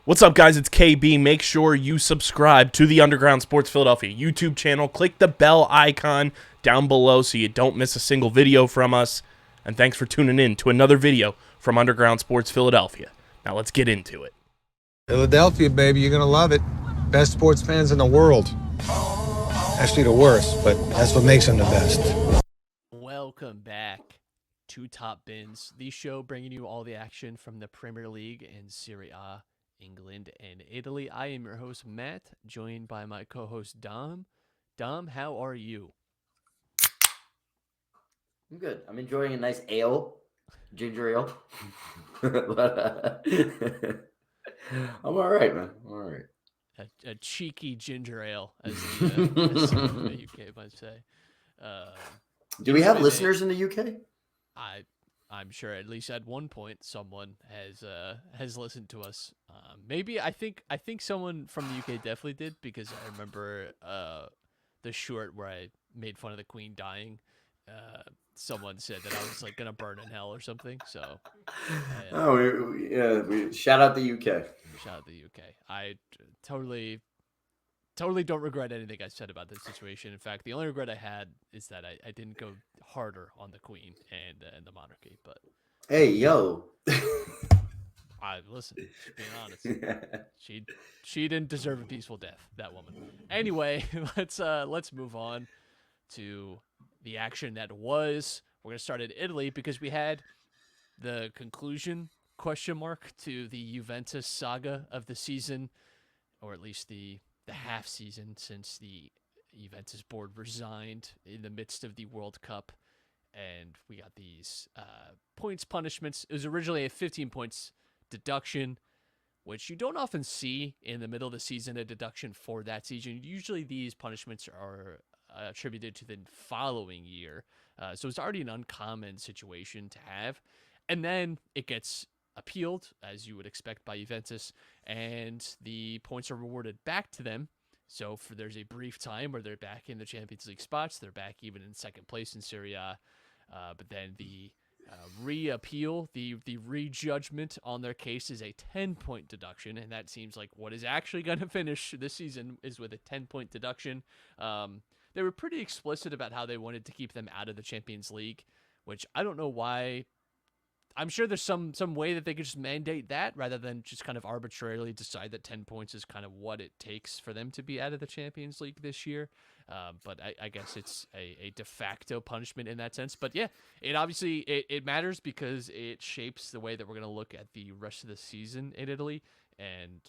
What's up, guys? It's KB. Make sure you subscribe to the Underground Sports Philadelphia YouTube channel. Click the bell icon down below so you don't miss a single video from us. And thanks for tuning in to another video from Underground Sports Philadelphia. Now let's get into it. Philadelphia, baby, you're gonna love it. Best sports fans in the world. Actually, the worst, but that's what makes them the best. Welcome back to Top Bins, the show bringing you all the action from the Premier League and Serie A, England and Italy. I am your host, Matt, joined by my co-host, Dom. Dom, how are you? I'm good. I'm enjoying a nice ale, ginger ale. I'm all right, man. I'm all right. A cheeky ginger ale, as someone in the UK might say. Do we have listeners in the UK? I'm sure at least at one point someone has listened to us. Maybe I think someone from the UK definitely did, because I remember the short where I made fun of the Queen dying. Someone said that I was like gonna burn in hell or something. So, we shout out the UK. Shout out the UK. I totally don't regret anything I said about this situation. In fact, the only regret I had is that I didn't go harder on the Queen and the monarchy. But hey, yo, listen, being honest, she didn't deserve a peaceful death, that woman. Anyway, let's move on to the action that was. We're gonna start in Italy because we had the conclusion ? To the Juventus saga of the season, or at least the half season, since the Juventus board resigned in the midst of the World Cup, and we got these points punishments. It was originally a 15 points deduction, which you don't often see in the middle of the season, a deduction for that season. Usually these punishments are attributed to the following year. So it's already an uncommon situation to have. And then it gets appealed, as you would expect, by Juventus, and the points are rewarded back to them. So there's a brief time where they're back in the Champions League spots. They're back even in second place in Serie A. But then the re-appeal, the re-judgment on their case is a 10-point deduction, and that seems like what is actually going to finish this season is with a 10-point deduction. They were pretty explicit about how they wanted to keep them out of the Champions League, which I don't know why. I'm sure there's some way that they could just mandate that rather than just kind of arbitrarily decide that 10 points is kind of what it takes for them to be out of the Champions League this year. But I guess it's a de facto punishment in that sense. But yeah, it obviously it matters because it shapes the way that we're going to look at the rest of the season in Italy, and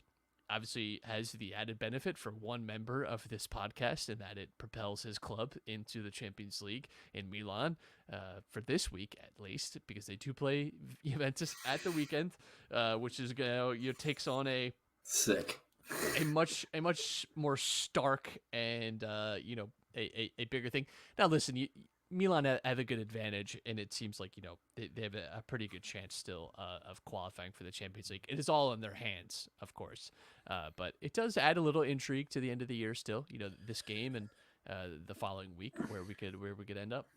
obviously has the added benefit for one member of this podcast, and that it propels his club into the Champions League in Milan for this week at least, because they do play Juventus at the weekend, which is takes on a much more stark and a bigger thing. Now listen, Milan have a good advantage, and it seems like they have a pretty good chance still of qualifying for the Champions League. It is all in their hands, of course, but it does add a little intrigue to the end of the year still. This game and the following week where we could end up.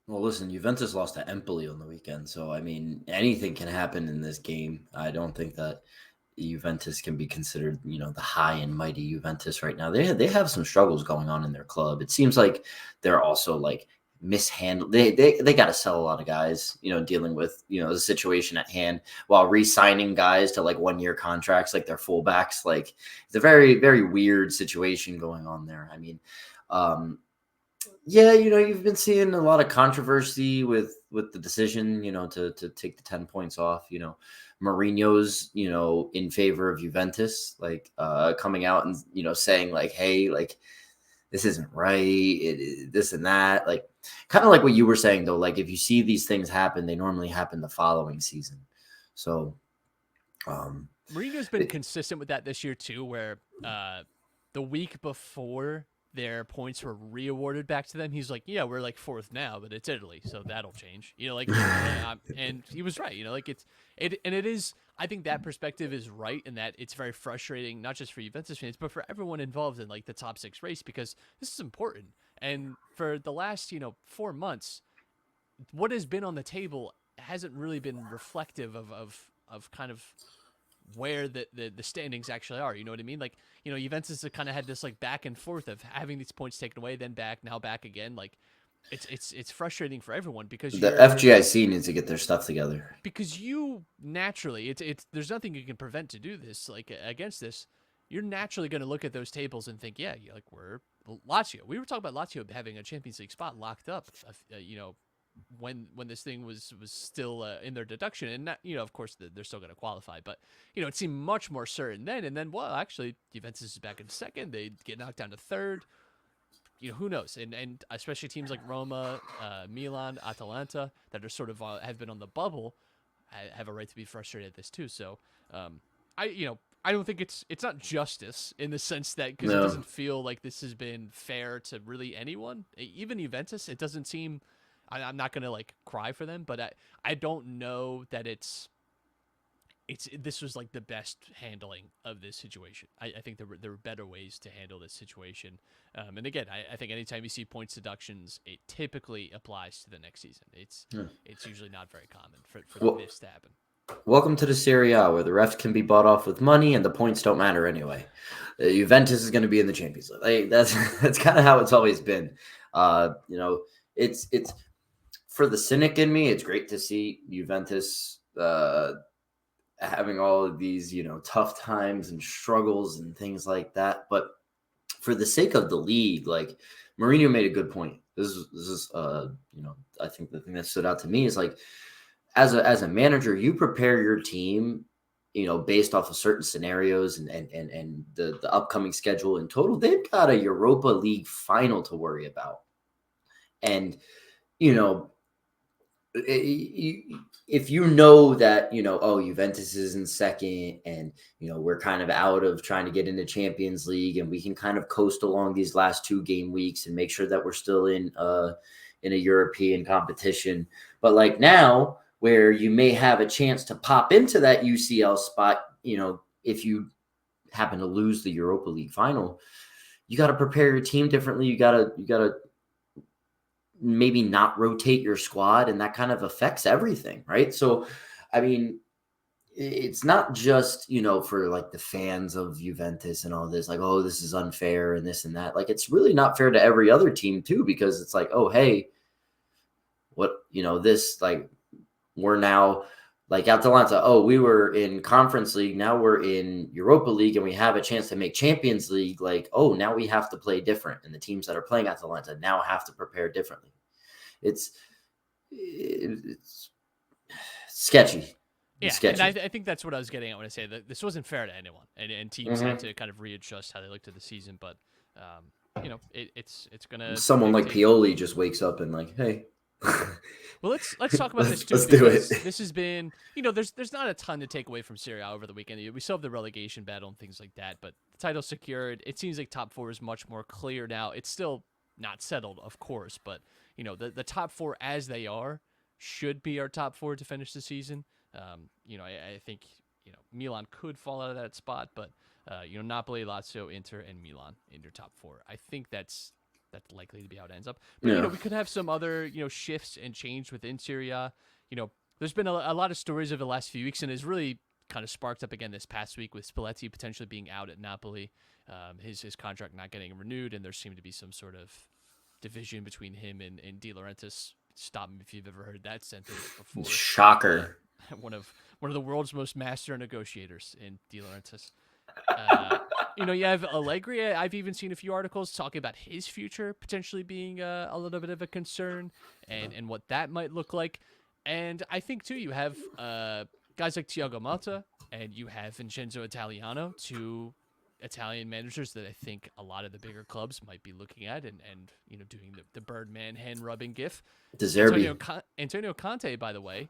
Well, listen, Juventus lost to Empoli on the weekend, so I mean anything can happen in this game. I don't think that Juventus can be considered, the high and mighty Juventus right now. They have some struggles going on in their club. It seems like they're also like mishandled. They got to sell a lot of guys, dealing with, the situation at hand while re-signing guys to like 1-year contracts, like their fullbacks. Like it's a very, very weird situation going on there. I mean, you've been seeing a lot of controversy with the decision, to take the 10 points off, Mourinho's, in favor of Juventus, like coming out and, saying like, hey, like, this isn't right, this and that, like kind of like what you were saying though, like if you see these things happen, they normally happen the following season. So Mourinho's been consistent with that this year too, where the week before their points were re-awarded back to them, he's like, yeah, we're like fourth now, but it's Italy, so that'll change, and he was right, it is. I think that perspective is right, and that it's very frustrating, not just for Juventus fans, but for everyone involved in like the top 6 race, because this is important. And for the last 4 months, what has been on the table hasn't really been reflective of kind of where the standings actually are. You know what I mean? Like, Juventus have kind of had this like back and forth of having these points taken away, then back, now back again. Like, it's frustrating for everyone because The FGIC needs to get their stuff together. Because you naturally, it's there's nothing you can prevent to do this. Like against this, you're naturally going to look at those tables and think, yeah, like we're Lazio. We were talking about Lazio having a Champions League spot locked up. When this thing was still in their deduction, and not, of course they're still going to qualify, but it seemed much more certain then. And then, well, actually, Juventus is back in second. They get knocked down to third. Who knows? And especially teams like Roma, Milan, Atalanta that are sort of have been on the bubble have a right to be frustrated at this too. So, I don't think it's not justice in the sense that because it doesn't feel like this has been fair to really anyone, even Juventus. It doesn't seem. I'm not gonna like cry for them, but I don't know that this was like the best handling of this situation. I think there were better ways to handle this situation. And again, I think anytime you see points deductions, it typically applies to the next season. It's usually not very common for this to happen. Welcome to the Serie A, where the refs can be bought off with money and the points don't matter anyway. Juventus is going to be in the Champions League. That's kind of how it's always been. It's for the cynic in me. It's great to see Juventus having all of these tough times and struggles and things like that. But for the sake of the league, like Mourinho made a good point. This is I think the thing that stood out to me is like, as a manager, you prepare your team, based off of certain scenarios and the upcoming schedule in total. They've got a Europa League final to worry about. And, if you know that, Juventus is in second and, we're kind of out of trying to get into Champions League and we can kind of coast along these last 2 game weeks and make sure that we're still in a European competition. But like now, where you may have a chance to pop into that UCL spot, if you happen to lose the Europa League final, you got to prepare your team differently. You got to maybe not rotate your squad, and that kind of affects everything, right? So, I mean, it's not just, for like the fans of Juventus and all this, like, oh, this is unfair and this and that. Like, it's really not fair to every other team too, because it's like, oh, hey, what, this, like, we're now like Atalanta. Oh, we were in Conference League. Now we're in Europa League and we have a chance to make Champions League. Like, oh, now we have to play different. And the teams that are playing Atalanta now have to prepare differently. It's sketchy. Yeah, sketchy. And I think that's what I was getting at when I say that this wasn't fair to anyone. And teams had to kind of readjust how they looked at the season. But, it's going to... Someone like Pioli just wakes up and like, hey... Well, let's talk about this too. Let's do it. This has been, there's not a ton to take away from Serie A over the weekend. We still have the relegation battle and things like that, but the title secured. It seems like top 4 is much more clear now. It's still not settled, of course, but the top 4 as they are should be our top 4 to finish the season. I think Milan could fall out of that spot, but Napoli, Lazio, Inter, and Milan in your top 4. I think that's likely to be how it ends up. But, we could have some other, shifts and change within Serie A. There's been a lot of stories over the last few weeks, and it's really kind of sparked up again this past week with Spalletti potentially being out at Napoli, his contract not getting renewed, and there seemed to be some sort of division between him and De Laurentiis. Stop me if you've ever heard that sentence before. Shocker. One of the world's most master negotiators in De Laurentiis. You have Allegri. I've even seen a few articles talking about his future potentially being a little bit of a concern and what that might look like. And I think, too, you have guys like Thiago Motta and you have Vincenzo Italiano, 2 Italian managers that I think a lot of the bigger clubs might be looking at and doing the Birdman hand-rubbing gif. De Zerbi. Antonio Conte, by the way,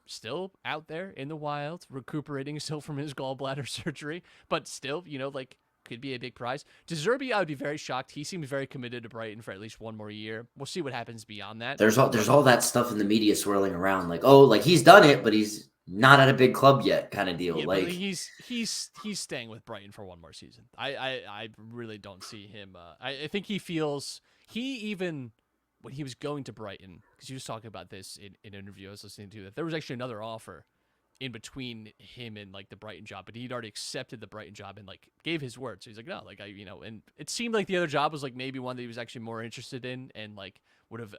still out there in the wild, recuperating still from his gallbladder surgery, but still, could be a big prize. De Zerbi, I would be very shocked. He seems very committed to Brighton for at least 1 more year. We'll see what happens beyond that. There's all that stuff in the media swirling around, like, oh, like he's done it, but he's not at a big club yet, kind of deal. Yeah, like he's staying with Brighton for 1 more season. I really don't see him. I think he feels even when he was going to Brighton, because he was talking about this in an interview I was listening to, that there was actually another offer in between him and like the Brighton job, but he'd already accepted the Brighton job and like gave his word. So he's like, no, like and it seemed like the other job was like maybe one that he was actually more interested in and like would have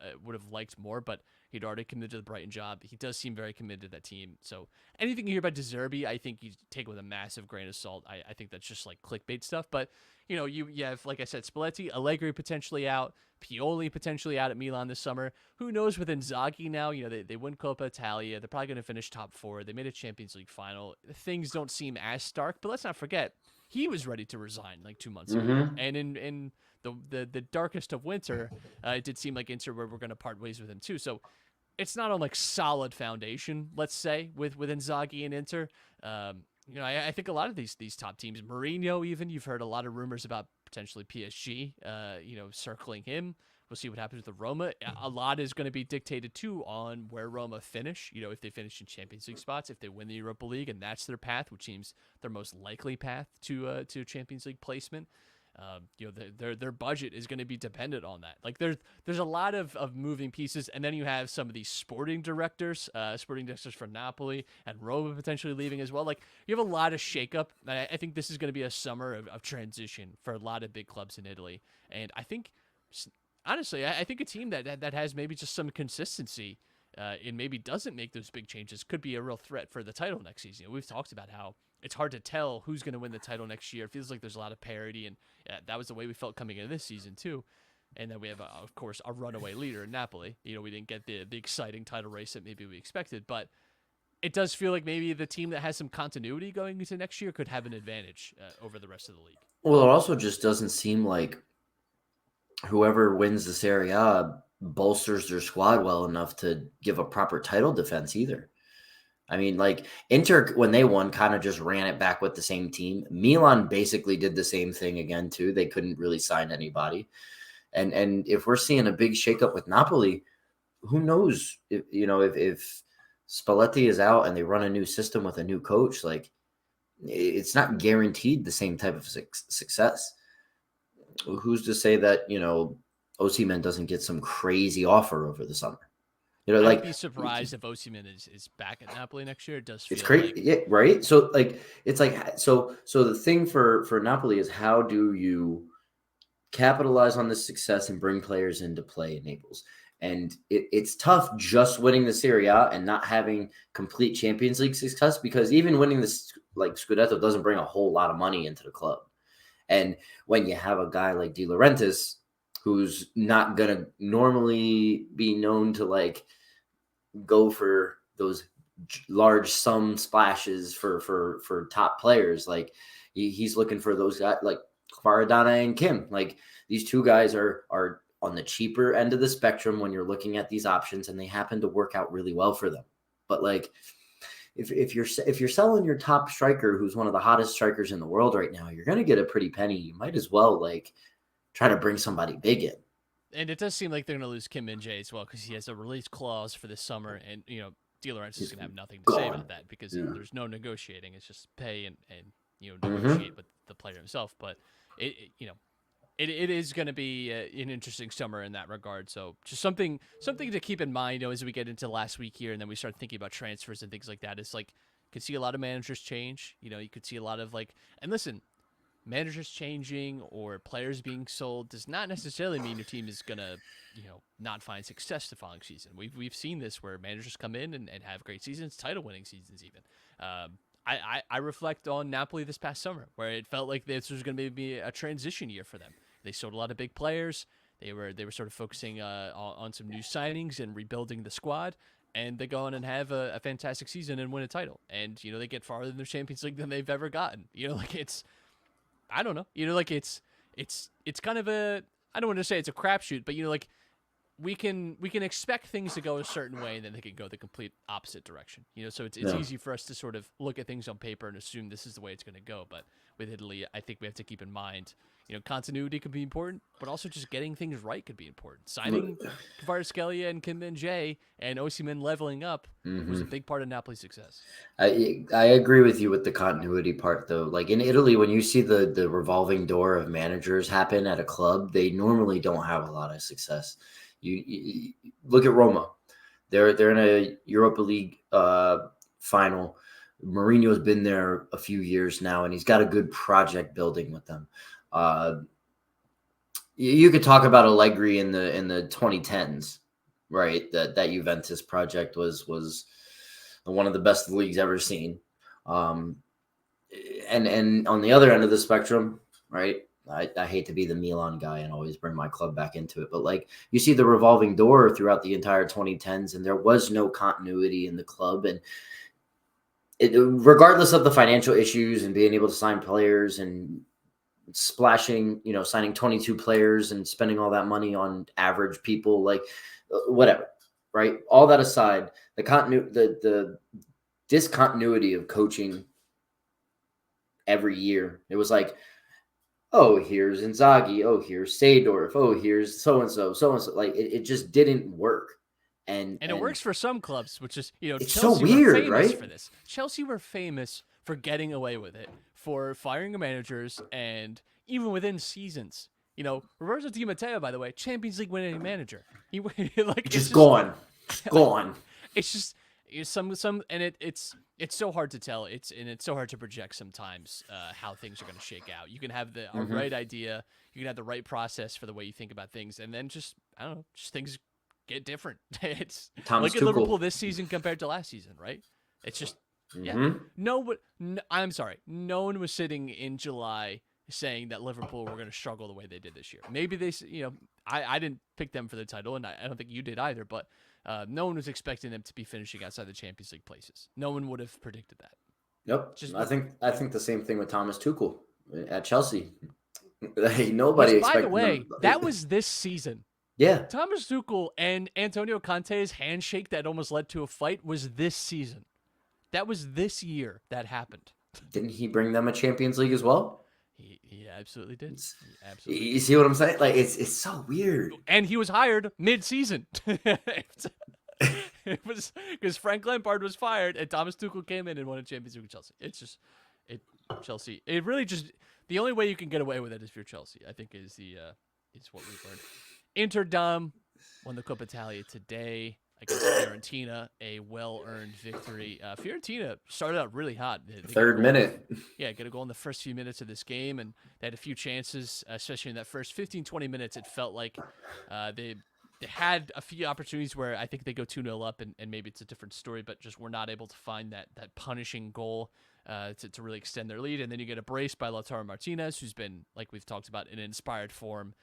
liked more, but he'd already committed to the Brighton job. He does seem very committed to that team. So anything you hear about De Zerbi, I think you take with a massive grain of salt. I think that's just like clickbait stuff, but you have, like I said, Spalletti, Allegri potentially out, Pioli potentially out at Milan this summer. Who knows with Inzaghi now? They win Coppa Italia. They're probably going to finish top 4. They made a Champions League final. Things don't seem as stark, but let's not forget, he was ready to resign like 2 months ago. And in the darkest of winter, it did seem like Inter were going to part ways with him too. So it's not on like solid foundation, let's say, with Inzaghi and Inter. I think a lot of these top teams, Mourinho even, you've heard a lot of rumors about potentially PSG, circling him. We'll see what happens with the Roma. A lot is going to be dictated too on where Roma finish. If they finish in Champions League spots, if they win the Europa League, and that's their path, which seems their most likely path to Champions League placement. Their budget is going to be dependent on that. Like there's a lot of moving pieces, and then you have some of these sporting directors for Napoli and Roma potentially leaving as well. Like you have a lot of shakeup. I think this is going to be a summer of transition for a lot of big clubs in Italy, and I think honestly, I think a team that has maybe just some consistency and maybe doesn't make those big changes could be a real threat for the title next season. We've talked about how it's hard to tell who's going to win the title next year. It feels like there's a lot of parity, and that was the way we felt coming into this season too. And then we have, of course, a runaway leader in Napoli. We didn't get the exciting title race that maybe we expected, but it does feel like maybe the team that has some continuity going into next year could have an advantage over the rest of the league. Well, it also just doesn't seem like whoever wins the Serie A bolsters their squad well enough to give a proper title defense either. I mean, like Inter, when they won, kind of just ran it back with the same team. Milan basically did the same thing again, too. They couldn't really sign anybody. And if we're seeing a big shakeup with Napoli, who knows if Spalletti is out and they run a new system with a new coach, like it's not guaranteed the same type of success. Who's to say that, Osimhen doesn't get some crazy offer over the summer? I'd be surprised if Osimhen is back at Napoli next year. It does feel it's crazy, yeah, right? So the thing for Napoli is, how do you capitalize on this success and bring players into play in Naples? And it's tough just winning the Serie A and not having complete Champions League success, because even winning this like Scudetto doesn't bring a whole lot of money into the club. And when you have a guy like De Laurentiis, who's not going to normally be known to like go for those large sum splashes for top players, like he's looking for those guys like Maradona and Kim. Like these two guys are on the cheaper end of the spectrum when you're looking at these options, and they happen to work out really well for them. But like if you're selling your top striker, who's one of the hottest strikers in the world right now, you're going to get a pretty penny. You might as well like try to bring somebody big in. And it does seem like they're going to lose Kim Min-jae as well, because he has a release clause for this summer, and De Laurentiis is going to have nothing to say about that, because there's no negotiating. It's just pay and negotiate with the player himself. But it is going to be an interesting summer in that regard. So just something to keep in mind, as we get into last week here, and then we start thinking about transfers and things like that. It's like you could see a lot of managers change. You could see a lot of and listen, managers changing or players being sold does not necessarily mean your team is gonna not find success the following season. We've seen this where managers come in and have great seasons, title winning seasons even. I reflect on Napoli this past summer, where it felt like this was going to be a transition year for them. They sold a lot of big players. They were sort of focusing on some new signings and rebuilding the squad, and they go on and have a fantastic season and win a title. And they get farther in their Champions League than they've ever gotten. It's, I don't know. It's kind of a, I don't want to say it's a crapshoot, but we can expect things to go a certain way, and then they can go the complete opposite direction. So it's easy for us to sort of look at things on paper and assume this is the way it's going to go. But with Italy, I think we have to keep in mind, continuity could be important, but also just getting things right could be important. Signing Kvaratskhelia and Kim Min-jae and Osimhen leveling up was a big part of Napoli's success. I agree with you with the continuity part, though. Like in Italy, when you see the revolving door of managers happen at a club, they normally don't have a lot of success. You look at Roma; they're in a Europa League final Mourinho's been there a few years now, and he's got a good project building with them. You could talk about Allegri in the 2010s, right? That Juventus project was one of the best the league's ever seen. And on the other end of the spectrum, right? I hate to be the Milan guy and always bring my club back into it, but like you see the revolving door throughout the entire 2010s, and there was no continuity in the club. And regardless of the financial issues and being able to sign players and splashing, signing 22 players and spending all that money on average people, like whatever, right? All that aside, the discontinuity of coaching every year, it was like, oh, here's Inzaghi, oh, here's Seedorf, oh, here's so-and-so. Like it just didn't work. And it works for some clubs, which is, it's Chelsea so weird, were famous right? for this. Chelsea were famous for getting away with it, for firing managers, and even within seasons. Roberto Di Matteo, by the way, Champions League winning manager. He like just gone. It's just some and it's so hard to tell. It's so hard to project sometimes how things are going to shake out. You can have a right idea, you can have the right process for the way you think about things, and then just things get different. It's Thomas look at Tuchel. Liverpool this season compared to last season, right? It's just I'm sorry. No one was sitting in July saying that Liverpool were going to struggle the way they did this year. Maybe they, I didn't pick them for the title, and I don't think you did either, but no one was expecting them to be finishing outside the Champions League places. No one would have predicted that. Yep. I think the same thing with Thomas Tuchel at Chelsea. Nobody expected. By the way, that was this season. Yeah. Thomas Tuchel and Antonio Conte's handshake that almost led to a fight was this season. That was this year that happened. Didn't he bring them a Champions League as well? He absolutely did. You see what I'm saying? Like it's so weird. And he was hired mid-season. It was because Frank Lampard was fired and Thomas Tuchel came in and won a Champions League with Chelsea. It's just Chelsea. It really just the only way you can get away with it is if you're Chelsea. I think is what we've learned. Inter won the Coppa Italia today against Fiorentina, a well-earned victory. Fiorentina started out really hot. Third minute. Yeah, get a goal in the first few minutes of this game, and they had a few chances, especially in that first 15, 20 minutes. It felt like they had a few opportunities where I think they go 2-0 up, and maybe it's a different story, but just were not able to find that punishing goal to really extend their lead. And then you get a brace by Lautaro Martinez, who's been, like we've talked about, in inspired form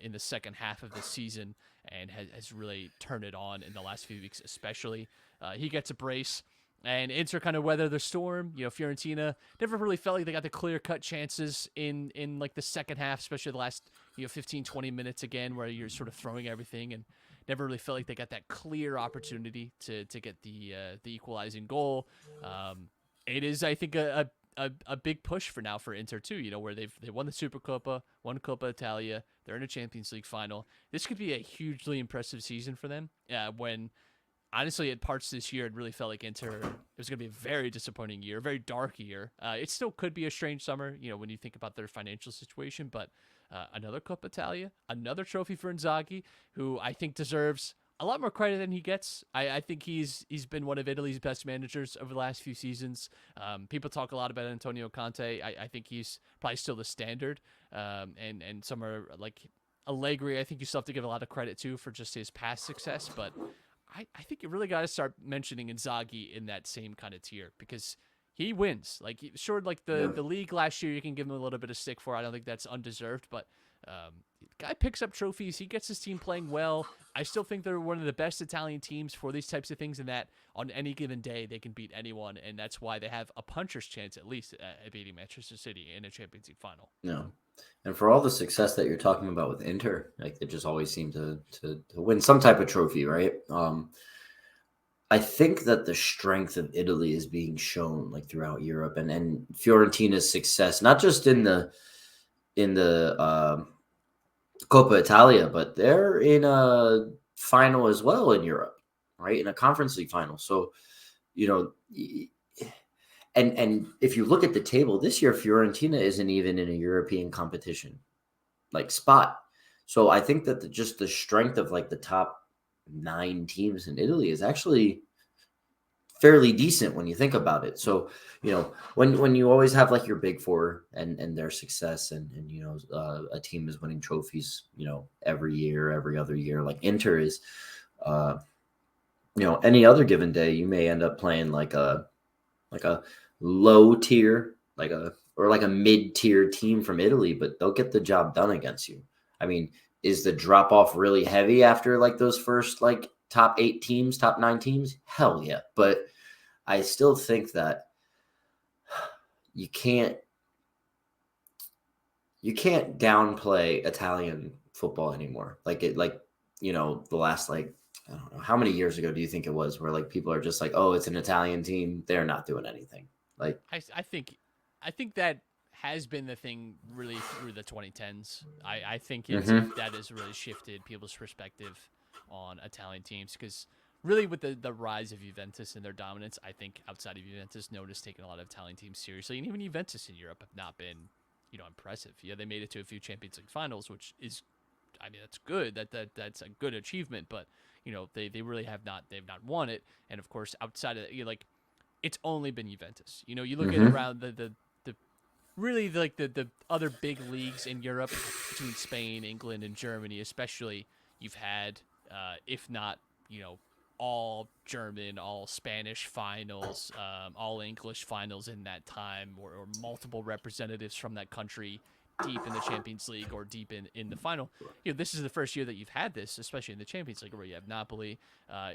in the second half of the season and has really turned it on in the last few weeks especially. He gets a brace, and Inter kind of weather the storm. Fiorentina never really felt like they got the clear-cut chances in like the second half, especially the last 15, 20 minutes again, where you're sort of throwing everything, and never really felt like they got that clear opportunity to get the equalizing goal. It is, I think, a big push for now for Inter too, where they won the Supercoppa, won Coppa Italia, they're in a Champions League final. This could be a hugely impressive season for them. When honestly, at parts this year, it really felt like Inter, it was going to be a very disappointing year, a very dark year. It still could be a strange summer, when you think about their financial situation, but another Coppa Italia, another trophy for Inzaghi, who I think deserves a lot more credit than he gets. I think he's been one of Italy's best managers over the last few seasons. People talk a lot about Antonio Conte. I think he's probably still the standard. And some are like Allegri, I think you still have to give a lot of credit to for just his past success. But I think you really got to start mentioning Inzaghi in that same kind of tier because he wins. Like, sure, like the league last year, you can give him a little bit of stick for. I don't think that's undeserved, but guy picks up trophies. He gets his team playing well. I still think they're one of the best Italian teams for these types of things, and that on any given day they can beat anyone, and that's why they have a puncher's chance at least at beating Manchester City in a Champions League final. No, and for all the success that you're talking about with Inter, like they just always seem to win some type of trophy, right? I think that the strength of Italy is being shown like throughout Europe, and Fiorentina's success, not just in the Coppa Italia, but they're in a final as well in Europe, right? In a Conference League final. So, and if you look at the table this year, Fiorentina isn't even in a European competition like spot. So I think that the strength of like the top 9 teams in Italy is actually fairly decent when you think about it. So, when you always have like your big four and their success and a team is winning trophies, every year, every other year, like Inter is, any other given day, you may end up playing like a low tier, like a mid tier team from Italy, but they'll get the job done against you. I mean, is the drop off really heavy after like those first like top 8 teams, top 9 teams? Hell yeah. But I still think that you can't downplay Italian football anymore. The last like, I don't know, how many years ago do you think it was where like people are just like, oh, it's an Italian team, they're not doing anything. Like I think that has been the thing really through the 2010s. I think Mhm. that has really shifted people's perspective on Italian teams because really with the rise of Juventus and their dominance, I think outside of Juventus, no one has taken a lot of Italian teams seriously, and even Juventus in Europe have not been impressive. Yeah, they made it to a few Champions League finals, which is, I mean, that's good. That's a good achievement, but they really have not. They've not won it, and of course, outside of like, it's only been Juventus. You look at Mhm. around the really like the other big leagues in Europe between Spain, England, and Germany, especially. You've had, if not, all German, all Spanish finals, all English finals in that time, or multiple representatives from that country deep in the Champions League or deep in the final. This is the first year that you've had this, especially in the Champions League, where you have Napoli,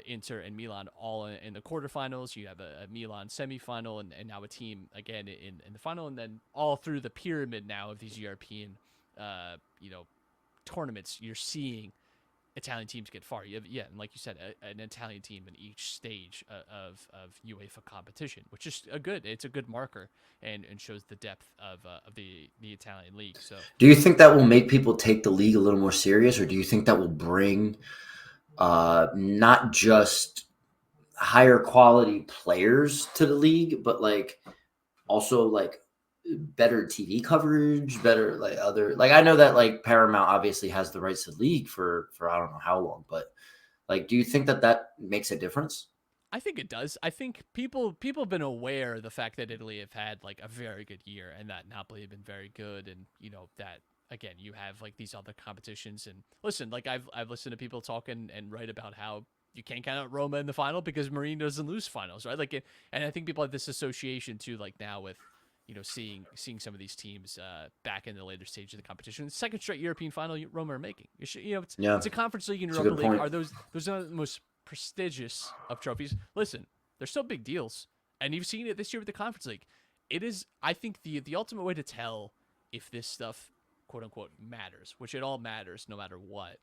Inter, and Milan all in the quarterfinals. You have a Milan semifinal, and now a team again in the final, and then all through the pyramid now of these European, tournaments. You're seeing Italian teams get far. You have, and like you said, an Italian team in each stage of UEFA competition, which is it's a good marker and shows the depth of the Italian league. So Do you think that will make people take the league a little more serious, or do you think that will bring not just higher quality players to the league, but like also like better TV coverage, better like other like I know that like Paramount obviously has the rights to the league for I don't know how long, but like do you think that makes a difference? I think it does. I think people have been aware of the fact that Italy have had like a very good year and that Napoli have been very good, and that again you have like these other competitions. And listen, like I've listened to people talk and write about how you can't count out Roma in the final because Mourinho doesn't lose finals, right? Like, and I think people have this association too, like now with seeing some of these teams back in the later stage of the competition. The second straight European final Roma are making. Yeah, It's a Conference League and it's a Europa good League. point. Are those are the most prestigious of trophies? Listen, they're still big deals, and you've seen it this year with the Conference League. It is, I think, the ultimate way to tell if this stuff, quote unquote, matters, which it all matters no matter what,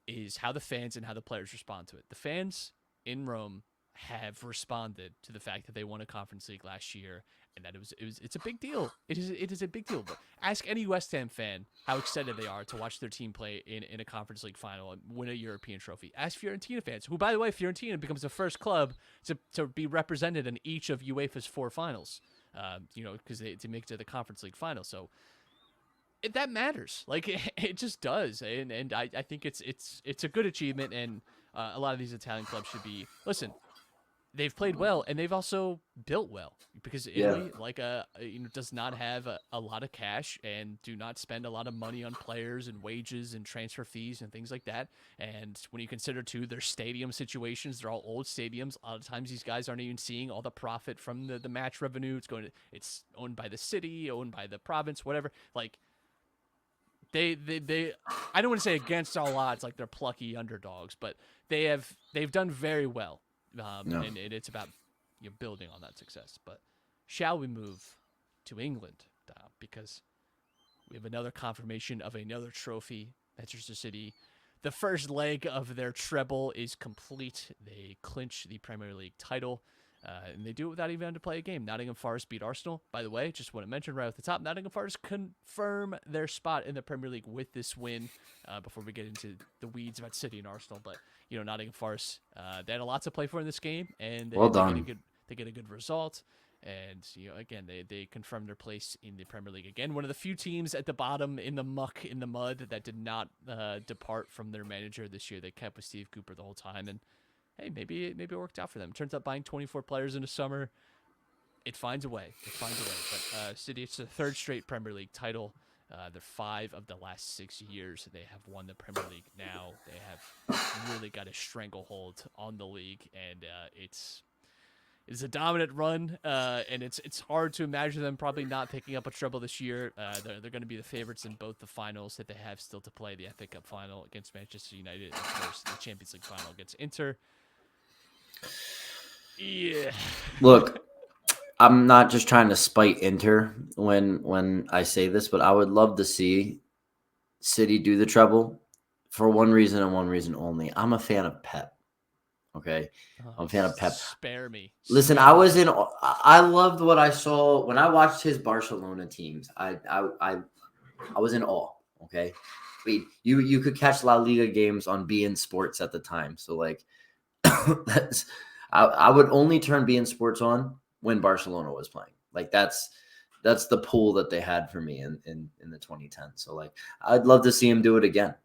is how the fans and how the players respond to it. The fans in Rome have responded to the fact that they won a Conference League last year, and that it's a big deal. It is a big deal. But ask any West Ham fan how excited they are to watch their team play in a Conference League final and win a European trophy. Ask Fiorentina fans, who, by the way, Fiorentina becomes the first club to be represented in each of UEFA's 4 finals. Because to make it to the Conference League final. So that matters. Like it just does, and I think it's a good achievement, and a lot of these Italian clubs should be listen. They've played well, and they've also built well because Yeah. Italy, like does not have a lot of cash and do not spend a lot of money on players and wages and transfer fees and things like that. And when you consider too their stadium situations, they're all old stadiums. A lot of times these guys aren't even seeing all the profit from the match revenue. It's owned by the city, owned by the province, whatever. Like they I don't want to say against all odds like they're plucky underdogs, but they've done very well, No. and it's about building on that success. But shall we move to England, because we have another confirmation of another trophy. Manchester City, the first leg of their treble is complete. They clinch the Premier League title. And they do it without even having to play a game. Nottingham Forest beat Arsenal. By the way, just want to mention right off the top, Nottingham Forest confirm their spot in the Premier League with this win. Before we get into the weeds about City and Arsenal, but Nottingham Forest, they had a lot to play for in this game, and Well they get a done. good result. And again, they confirmed their place in the Premier League again. One of the few teams at the bottom in the muck, in the mud, that did not depart from their manager this year. They kept with Steve Cooper the whole time, and hey, maybe it worked out for them. Turns out buying 24 players in the summer, it finds a way. But City, it's the third straight Premier League title. They're 5 of the last 6 years. They have won the Premier League now. They have really got a stranglehold on the league, and it's a dominant run, and it's hard to imagine them probably not picking up a treble this year. They're going to be the favorites in both the finals that they have still to play, the FA Cup final against Manchester United, and of course the Champions League final against Inter. Yeah. Look, I'm not just trying to spite Inter when I say this, but I would love to see City do the treble for one reason and one reason only. I'm a fan of Pep. Okay, I'm a fan of Pep. Spare me. Listen, I loved what I saw when I watched his Barcelona teams. I was in awe. Okay, I mean, you could catch La Liga games on beIN Sports at the time. So like, I would only turn beIN Sports on when Barcelona was playing. Like that's the pull that they had for me in the 2010s. So like, I'd love to see him do it again.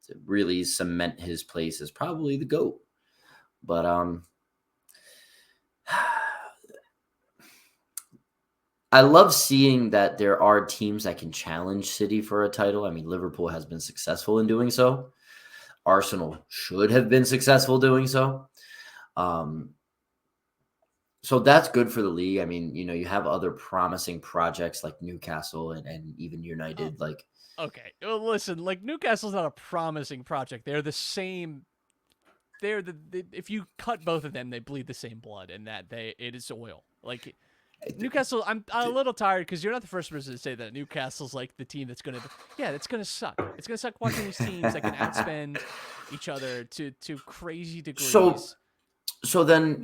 To really cement his place as probably the GOAT. But I love seeing that there are teams that can challenge City for a title. I mean, Liverpool has been successful in doing so. Arsenal should have been successful doing so. So that's good for the league. I mean, you have other promising projects like Newcastle and even United. Okay, well, listen, like Newcastle's not a promising project. They're the same. They're if you cut both of them, they bleed the same blood, and it is oil. Like Newcastle, I'm a little tired because you're not the first person to say that Newcastle's like the team that's gonna suck. It's gonna suck watching these teams that can outspend each other to crazy degrees. So then,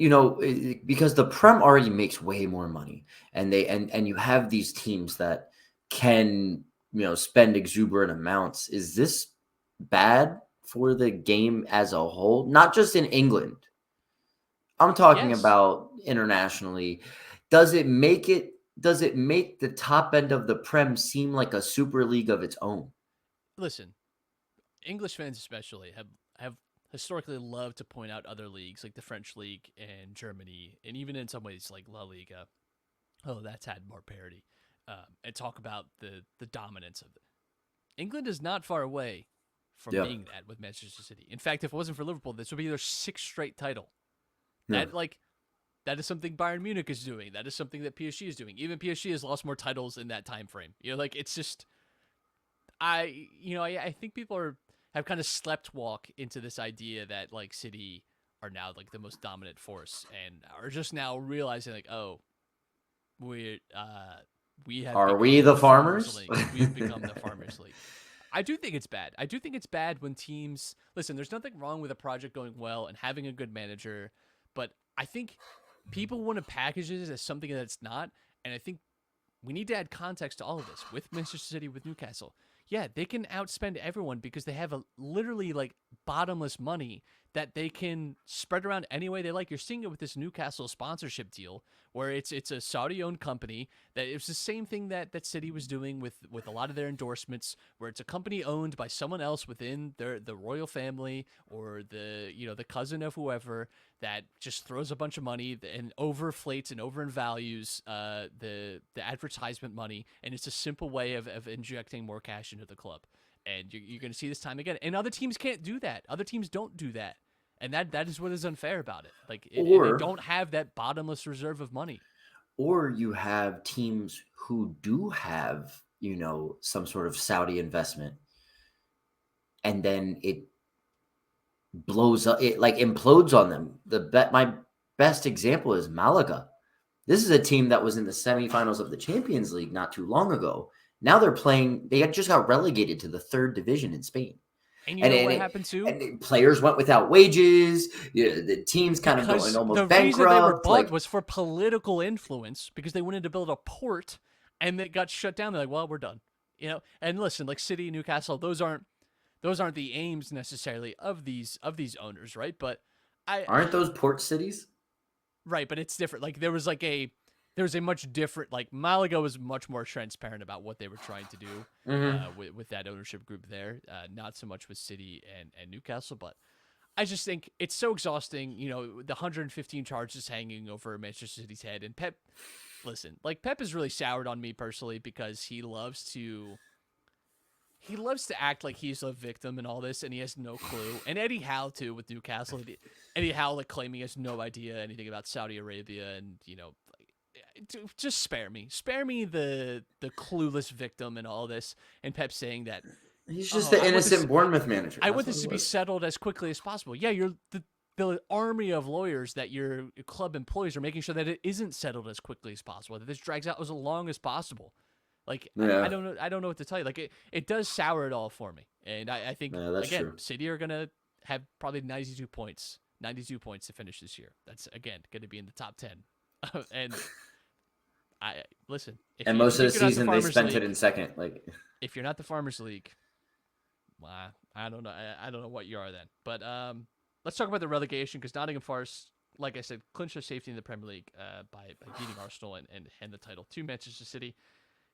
because the Prem already makes way more money, and you have these teams that can, spend exuberant amounts. Is this bad for the game as a whole? Not just in England. I'm talking about internationally. Does it make the top end of the Prem seem like a super league of its own? Listen, English fans especially have historically loved to point out other leagues like the French league and Germany, and even in some ways like La Liga. Oh, that's had more parity, and talk about the dominance of it. England is not far away from being that with Manchester City. In fact, if it wasn't for Liverpool, this would be their 6th straight title. Yeah. That is something Bayern Munich is doing. That is something that PSG is doing. Even PSG has lost more titles in that time frame. It's just, I think people have kind of slept walk into this idea that like City are now like the most dominant force and are just now realizing like, oh, we have. Are we the farmers? We've become the farmers league. I do think it's bad. I do think it's bad when teams listen. There's nothing wrong with a project going well and having a good manager, but I think people want to package it as something that it's not, and I think we need to add context to all of this with Manchester City, with Newcastle. Yeah, they can outspend everyone because they have literally like bottomless money that they can spread around any way they like. You're seeing it with this Newcastle sponsorship deal where it's a Saudi-owned company that it was the same thing that City was doing with a lot of their endorsements, where it's a company owned by someone else within the royal family or the cousin of whoever that just throws a bunch of money and overflates and overinvalues the advertisement money, and it's a simple way of injecting more cash into the club. And you're going to see this time again. And other teams can't do that. Other teams don't do that. And that is what is unfair about it. Like they don't have that bottomless reserve of money. Or you have teams who do have, some sort of Saudi investment, and then it blows up, it like implodes on them. My best example is Malaga. This is a team that was in the semifinals of the Champions League not too long ago. Now they had just got relegated to the 3rd division in Spain. And you know what happened too? And players went without wages. The team's kind of going almost bankrupt. The reason they were bought was for political influence because they wanted to build a port, and it got shut down. They're like, well, we're done. And listen, like City, Newcastle, those aren't the aims necessarily of these owners, right? But aren't those port cities? Right, but it's different. Like there was a much different, like Malaga was much more transparent about what they were trying to do with that ownership group there. Not so much with City and Newcastle, but I just think it's so exhausting, the 115 charges hanging over Manchester City's head. And Pep, listen, like Pep is really soured on me personally because he loves to act like he's a victim in all this, and he has no clue. And Eddie Howe too with Newcastle. Eddie Howe like claiming he has no idea anything about Saudi Arabia, and just spare me the clueless victim in all this. And Pep saying that He's just the innocent Bournemouth manager. I want this to be settled as quickly as possible. Yeah, you're the army of lawyers that your club employs are making sure that it isn't settled as quickly as possible, that this drags out as long as possible. Like, yeah. I don't know what to tell you. Like, it does sour it all for me. And I think, again, true. City are going to have probably 92 points to finish this year. That's, again, going to be in the top 10. And listen. And most of the season, they spent it in second. Like, if you're not the Farmers League, well, I don't know. I don't know what you are then. But let's talk about the relegation, because Nottingham Forest, like I said, clinched their safety in the Premier League by beating Arsenal and hand the title to Manchester City.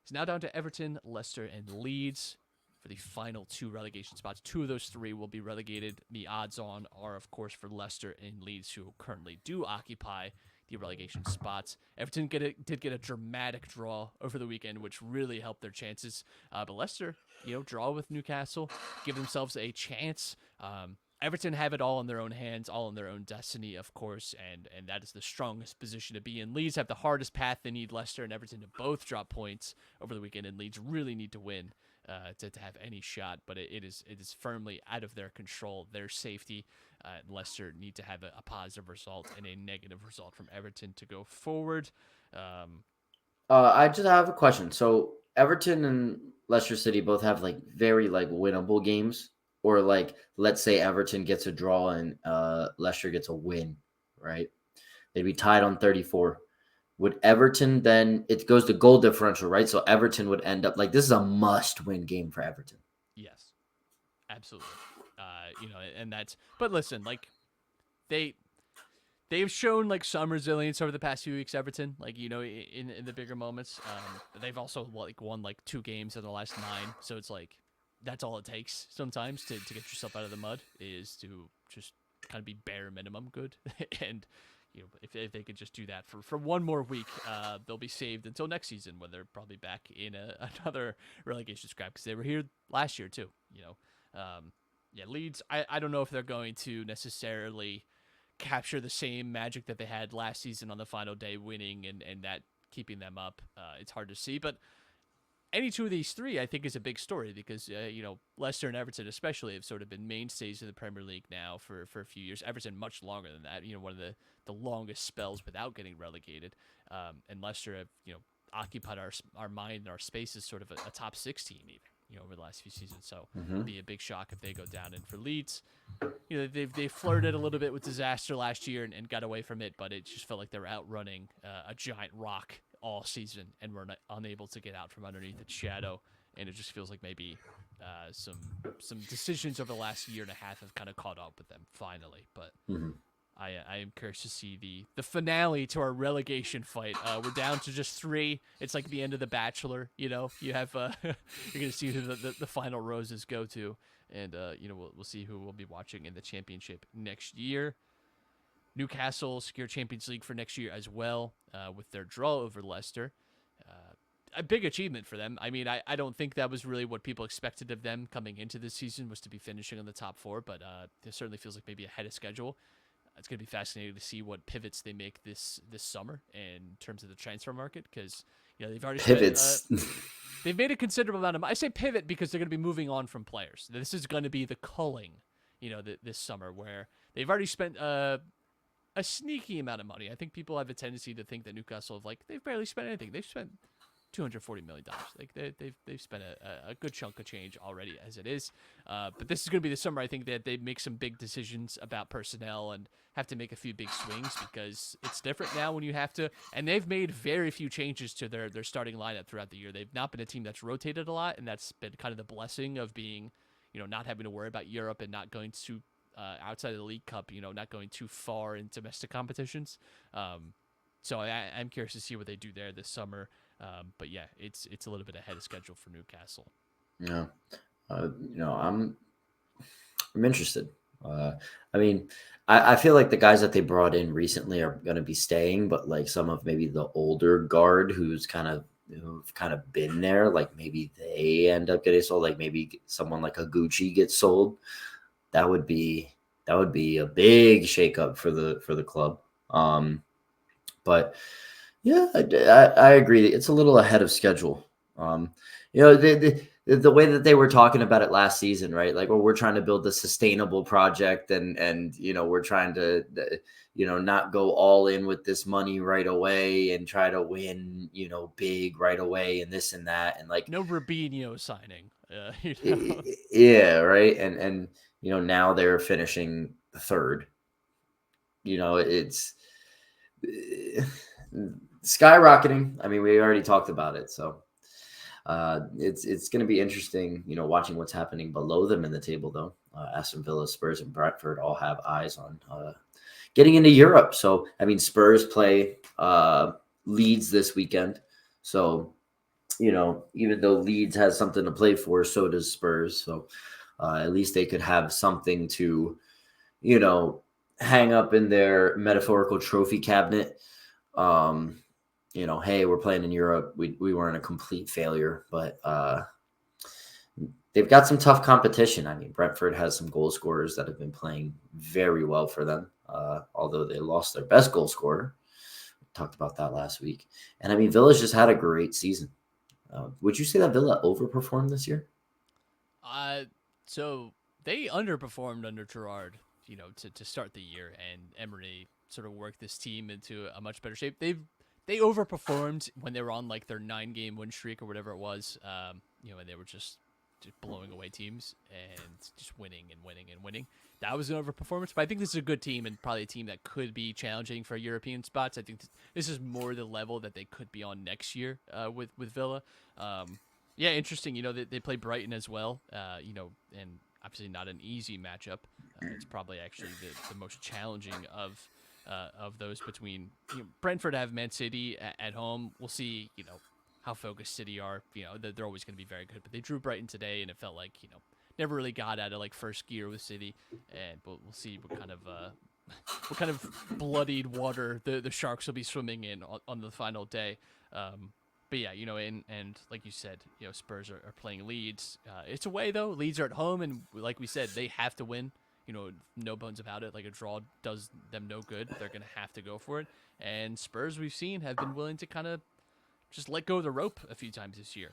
It's now down to Everton, Leicester, and Leeds for the final 2 relegation spots. 2 of those 3 will be relegated. The odds on are, of course, for Leicester and Leeds, who currently do occupy the relegation spots. Everton did get a dramatic draw over the weekend, which really helped their chances. But Leicester, draw with Newcastle, give themselves a chance. Everton have it all in their own hands, all in their own destiny, of course, and that is the strongest position to be in. Leeds have the hardest path. They need Leicester and Everton to both drop points over the weekend, and Leeds really need to win to have any shot, but it is firmly out of their control, their safety. Leicester need to have a positive result and a negative result from Everton to go forward. I just have a question. So Everton and Leicester City both have very winnable games. Or let's say Everton gets a draw and Leicester gets a win, right? They'd be tied on 34. Would Everton then, it goes to goal differential, right? So Everton would end up, this is a must-win game for Everton. Yes, absolutely. And that's, but listen, they've shown some resilience over the past few weeks, Everton, in the bigger moments. They've also won 2 games in the last 9. So it's that's all it takes sometimes to get yourself out of the mud, is to just kind of be bare minimum good. And, if they could just do that for one more week, they'll be saved until next season, when they're probably back in another relegation scrap, because they were here last year too. Leeds, I don't know if they're going to necessarily capture the same magic that they had last season on the final day, winning and that keeping them up. It's hard to see, but any 2 of these 3, I think, is a big story, because, Leicester and Everton especially have sort of been mainstays in the Premier League now for a few years. Everton much longer than that, one of the longest spells without getting relegated. And Leicester have, occupied our mind and our space as sort of a top 6 team even, over the last few seasons. So it'd be a big shock if they go down. And for Leeds, they flirted a little bit with disaster last year and got away from it, but it just felt like they were outrunning a giant rock all season and were unable to get out from underneath its shadow. And it just feels like maybe some decisions over the last year and a half have kind of caught up with them finally. But I am curious to see the finale to our relegation fight. We're down to just 3. It's like the end of The Bachelor. You have you're gonna see who the final roses go to, and we'll see who we'll be watching in the championship next year. Newcastle secure Champions League for next year as well, with their draw over Leicester. A big achievement for them. I mean, I don't think that was really what people expected of them coming into this season, was to be finishing in the top 4, but it certainly feels like maybe ahead of schedule. It's going to be fascinating to see what pivots they make this summer in terms of the transfer market, because they've already pivots. They've made a considerable amount of money. I say pivot because they're going to be moving on from players. This is going to be the culling, this summer, where they've already spent a sneaky amount of money. I think people have a tendency to think that Newcastle they've barely spent anything. They've spent $240 million. They've spent a good chunk of change already as it is. But this is going to be the summer, I think, that they make some big decisions about personnel and have to make a few big swings, because it's different now when you have to. And they've made very few changes to their starting lineup throughout the year. They've not been a team that's rotated a lot, and that's been kind of the blessing of being, not having to worry about Europe and not going to outside of the League Cup, not going too far in domestic competitions. So I'm curious to see what they do there this summer. But yeah, it's a little bit ahead of schedule for Newcastle. Yeah, I'm interested. I mean, I feel like the guys that they brought in recently are going to be staying, but like some of maybe the older guard who've kind of been there, like maybe they end up getting sold. Like maybe someone like a Gucci gets sold. That would be a big shakeup for the club. But yeah, I agree. It's a little ahead of schedule. The way that they were talking about it last season, right? Like, well, we're trying to build a sustainable project, and we're trying to not go all in with this money right away and try to win big right away and this and that, and like no Rubinho signing. Yeah, right. And now they're finishing third. It's skyrocketing. I mean, we already talked about it, so it's going to be interesting, watching what's happening below them in the table, though. Aston Villa, Spurs, and Brentford all have eyes on getting into Europe. So, I mean, Spurs play Leeds this weekend. So, even though Leeds has something to play for, so does Spurs. So, at least they could have something to, hang up in their metaphorical trophy cabinet. Hey, we're playing in Europe. We weren't a complete failure, but they've got some tough competition. I mean, Brentford has some goal scorers that have been playing very well for them, although they lost their best goal scorer. We talked about that last week. And I mean, Villa's just had a great season. Would you say that Villa overperformed this year? So they underperformed under Gerrard, to start the year, and Emery sort of worked this team into a much better shape. They overperformed when they were on like their 9-game win streak or whatever it was, and they were just blowing away teams and just winning and winning and winning. That was an overperformance, but I think this is a good team and probably a team that could be challenging for European spots. I think this is more the level that they could be on next year with Villa. Yeah, interesting. They play Brighton as well, and obviously not an easy matchup. It's probably actually the most challenging of those between Brentford have Man City at home. We'll see, how focused City are. They're always going to be very good, but they drew Brighton today, and it felt like never really got out of like first gear with City, and we'll see what kind of bloodied water the Sharks will be swimming in on the final day. But yeah, and like you said, Spurs are playing Leeds. It's away though. Leeds are at home, and like we said, they have to win. No bones about it. Like a draw does them no good. They're going to have to go for it. And Spurs, we've seen, have been willing to kind of just let go of the rope a few times this year.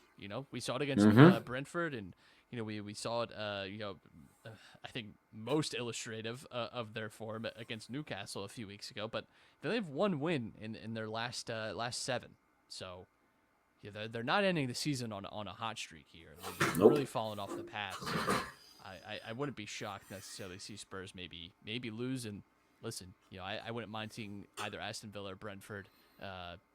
We saw it against Brentford, and we saw it. I think most illustrative of their form against Newcastle a few weeks ago. But they have one win in their last 7. So yeah, they're not ending the season on a hot streak here. They've really fallen off the path. So I wouldn't be shocked necessarily to see Spurs maybe lose. And listen, I wouldn't mind seeing either Aston Villa or Brentford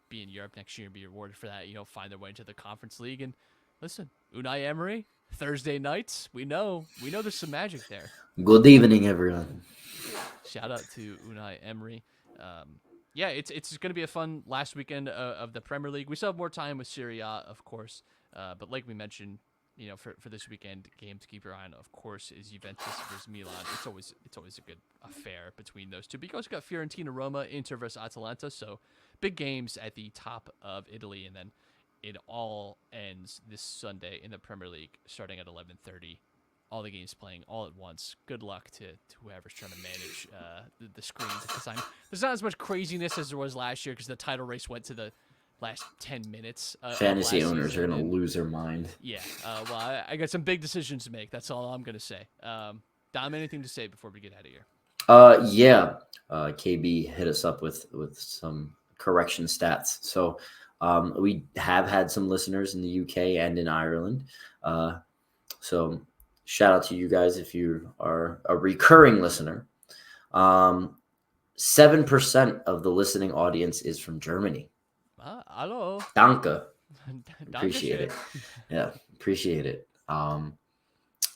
be in Europe next year and be rewarded for that. Find their way into the Conference League. And listen, Unai Emery, Thursday nights, we know there's some magic there. Good evening, everyone. Shout out to Unai Emery. Yeah, it's going to be a fun last weekend of the Premier League. We still have more time with Serie A, of course. But like we mentioned, for this weekend, game to keep your eye on, of course, is Juventus versus Milan. It's always a good affair between those two. But you also got Fiorentina, Roma, Inter versus Atalanta. So big games at the top of Italy, and then it all ends this Sunday in the Premier League, starting at 11:30. All the games playing all at once. Good luck to whoever's trying to manage the screens at the time. There's not as much craziness as there was last year because the title race went to the last 10 minutes. Fantasy owners are going to lose their mind. Yeah. Well, I got some big decisions to make. That's all I'm going to say. Dom, anything to say before we get out of here? Yeah. KB hit us up with some correction stats. So we have had some listeners in the UK and in Ireland. So shout out to you guys if you are a recurring listener. 7% of the listening audience is from Germany. Hello. Danke. Appreciate it. Yeah, appreciate it.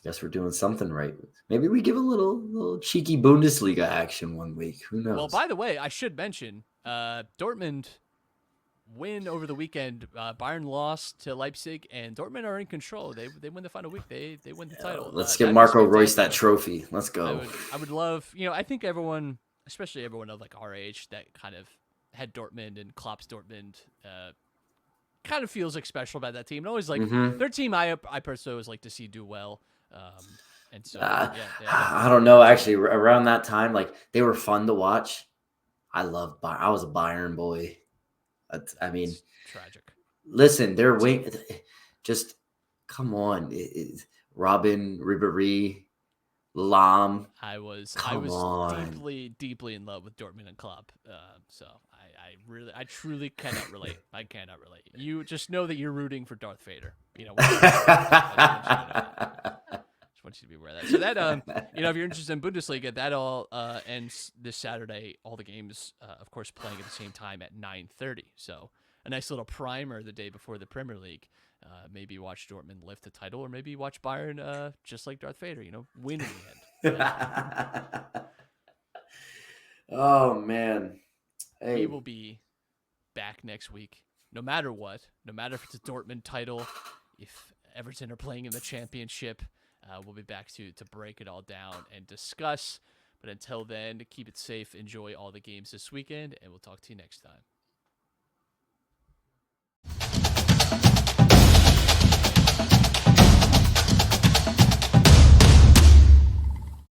Guess we're doing something right. Maybe we give a little cheeky Bundesliga action one week. Who knows? Well, by the way, I should mention, Dortmund win over the weekend. Bayern lost to Leipzig, and Dortmund are in control. They win the final week. They win the title. Let's That get was Marco Royce that spectacular. trophy. Let's go. I would love, I think everyone, especially everyone of like our age that kind of had Dortmund and Klopp's Dortmund, kind of feels like special about that team. And always like their team. I personally always like to see do well. And so I don't know. Actually, around that time, like they were fun to watch. I was a Bayern boy. I mean, it's tragic. Listen, they're wing. Just come on, Robin Ribéry, Lam. I was on. deeply in love with Dortmund and Klopp. So I truly cannot relate. I cannot relate. You just know that you're rooting for Darth Vader. Just want you to be aware of that. So that if you're interested in Bundesliga, that all ends this Saturday. All the games, of course, playing at the same time at 9:30. So a nice little primer the day before the Premier League. Maybe watch Dortmund lift the title, or maybe watch Bayern, just like Darth Vader, win in the end. Oh man, hey. We will be back next week, no matter what. No matter if it's a Dortmund title, if Everton are playing in the championship. We'll be back to break it all down and discuss. But until then, keep it safe. Enjoy all the games this weekend, and we'll talk to you next time.